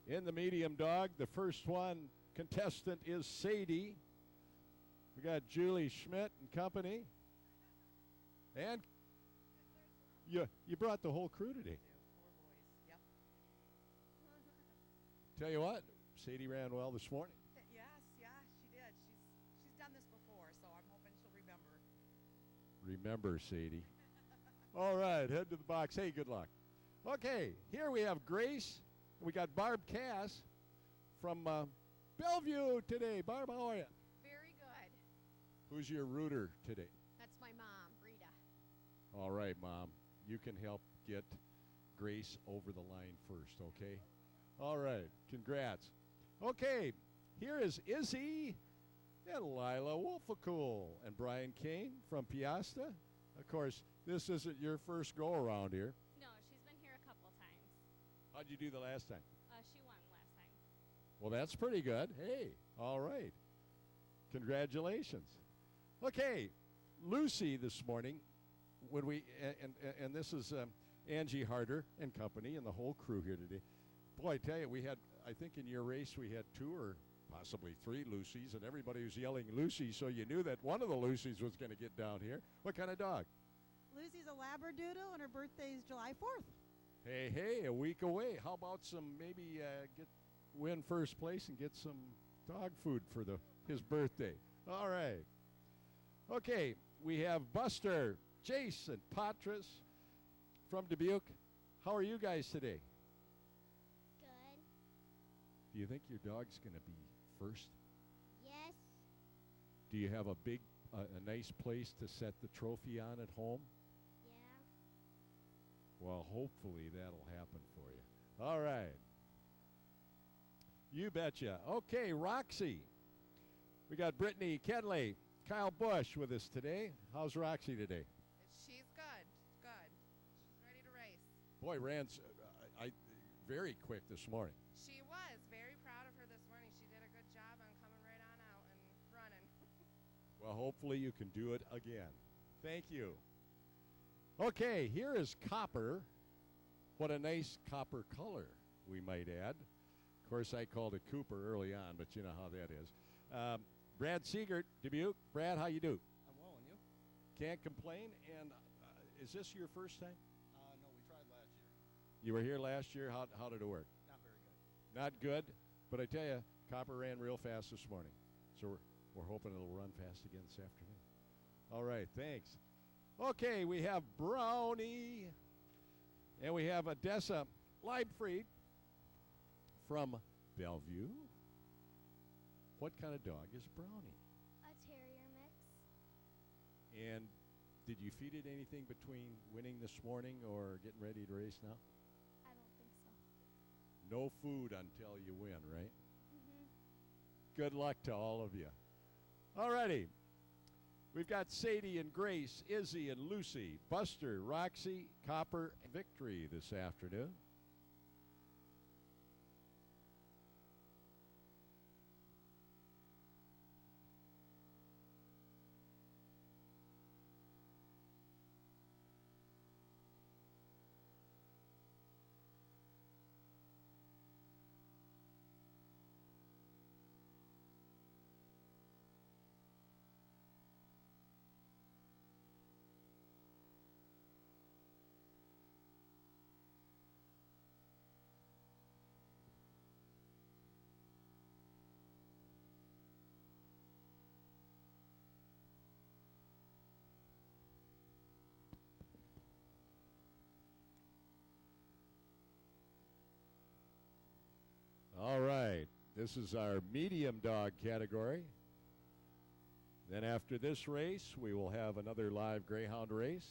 In the medium dog, the first one contestant is Sadie. We got Julie Schmidt and company. And you brought the whole crew today. 4 boys, yep. Tell you what, Sadie ran well this morning. Yes, yeah, she did. She's done this before, so I'm hoping she'll remember. Remember, Sadie. All right, head to the box. Hey, good luck. Okay, here we have Grace. We got Barb Cass from Bellevue today. Barb, how are you? Very good. Who's your rooter today? That's my mom, Rita. All right, Mom. You can help get Grace over the line first, okay? All right, congrats. Okay, here is Izzy and Lila Wolfacool and Brian Kane from Piasta. Of course, this isn't your first go-around here. No, she's been here a couple times. How'd you do the last time? She won last time. Well, that's pretty good. Hey, all right. Congratulations. Okay, Lucy this morning, when we and this is Angie Harder and company and the whole crew here today. Boy, I tell you, we had, I think in your race we had 2 or possibly 3 Lucys, and everybody was yelling Lucy, so you knew that one of the Lucys was going to get down here. What kind of dog? Lucy's a Labradoodle, and her birthday is July 4th. Hey, a week away. How about some maybe win first place and get some dog food for his birthday? All right. Okay, we have Buster, Jace, and Patras from Dubuque. How are you guys today? Good. Do you think your dog's going to be first? Yes. Do you have a nice place to set the trophy on at home? Yeah. Well, hopefully that'll happen for you. All right. You betcha. Okay, Roxy. We got Brittany Kedley, Kyle Bush with us today. How's Roxy today? She's good, good. She's ready to race. Boy, ran very quick this morning. She was very proud of her this morning. She did a good job on coming right on out and running. Well, hopefully you can do it again. Thank you. Okay, here is Copper. What a nice copper color, we might add. Of course, I called it Cooper early on, but you know how that is. Brad Siegert, Dubuque. Brad, how you do? I'm well, and you? Can't complain. And is this your first time? No, we tried last year. You were here last year. How did it work? Not very good. Not good, but I tell you, Copper ran real fast this morning. So we're hoping it'll run fast again this afternoon. All right, thanks. Okay, we have Brownie, and we have Odessa Leibfried from Bellevue. What kind of dog is Brownie? A terrier mix. And did you feed it anything between winning this morning or getting ready to race now? I don't think so. No food until you win, right? Mm-hmm. Good luck to all of you. All righty. We've got Sadie and Grace, Izzy and Lucy, Buster, Roxy, Copper, and Victory this afternoon. All right, this is our medium dog category. Then after this race, we will have another live greyhound race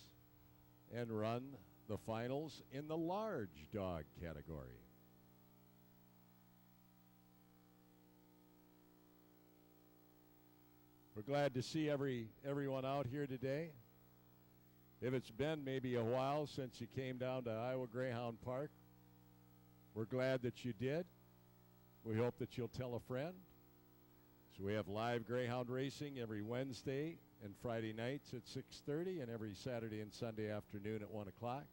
and run the finals in the large dog category. We're glad to see everyone out here today. If it's been maybe a while since you came down to Iowa Greyhound Park, we're glad that you did. We hope that you'll tell a friend. So we have live greyhound racing every Wednesday and Friday nights at 6:30 and every Saturday and Sunday afternoon at 1 o'clock.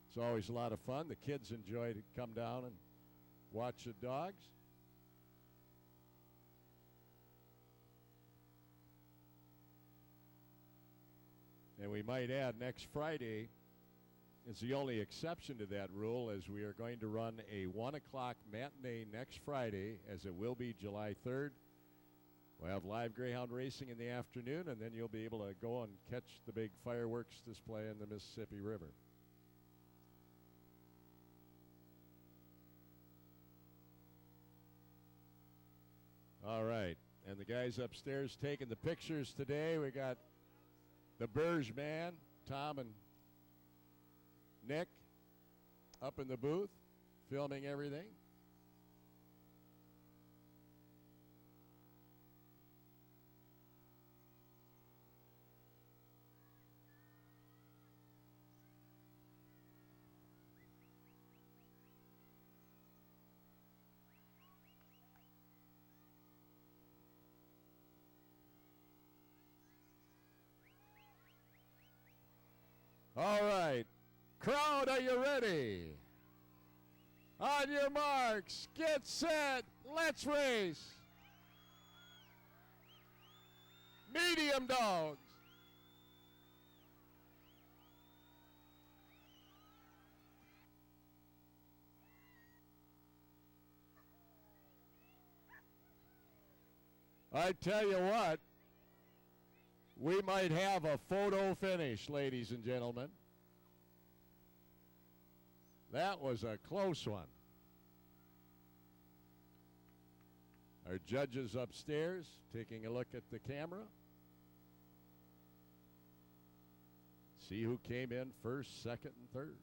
It's always a lot of fun. The kids enjoy to come down and watch the dogs. And we might add next Friday is the only exception to that rule, as we are going to run a 1 o'clock matinee next Friday, as it will be July 3rd. We'll have live greyhound racing in the afternoon, and then you'll be able to go and catch the big fireworks display in the Mississippi River. All right, and the guys upstairs taking the pictures today. We got the Burge man, Tom and Nick, up in the booth, filming everything. All right. Crowd, are you ready? On your marks, get set, let's race. Medium dogs. I tell you what, we might have a photo finish, ladies and gentlemen. That was a close one. Our judges upstairs taking a look at the camera. See who came in first, second, and third.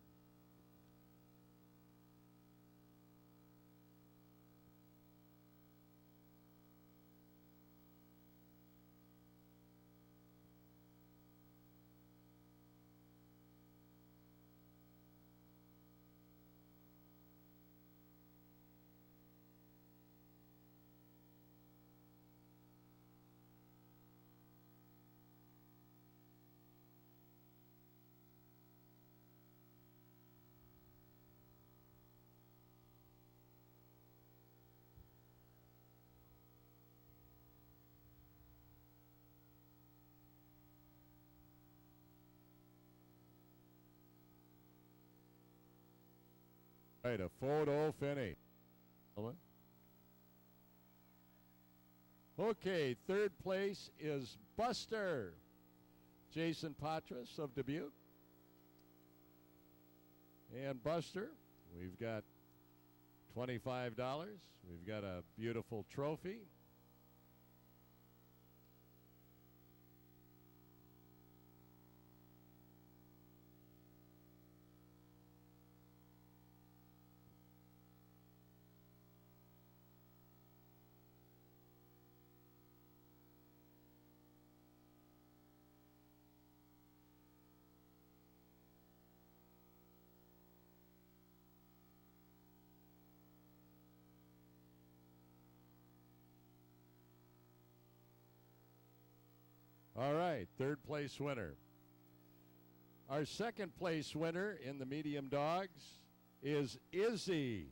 All right, a photo finish. Okay, third place is Buster. Jason Patras of Dubuque. And Buster, we've got $25. We've got a beautiful trophy. All right, third place winner. Our second place winner in the medium dogs is Izzy.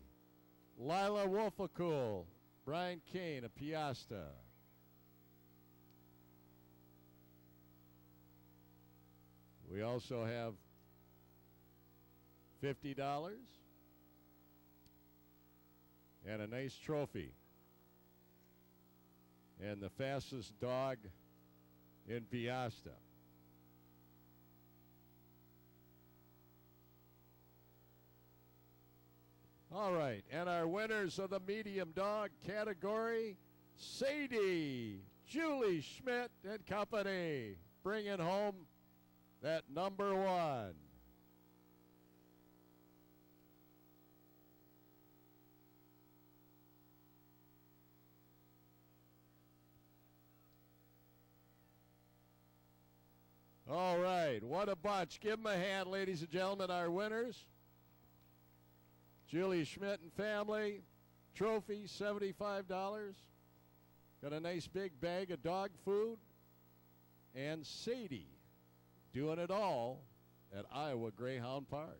Lila Wolfacool, Brian Kane of Piasta. We also have $50 and a nice trophy. And the fastest dog in Piasta. All right, and our winners of the medium dog category, Sadie, Julie Schmidt and Company, bringing home that number one. All right, what a bunch. Give them a hand, ladies and gentlemen, our winners. Julie Schmidt and family, trophy, $75. Got a nice big bag of dog food. And Sadie doing it all at Iowa Greyhound Park.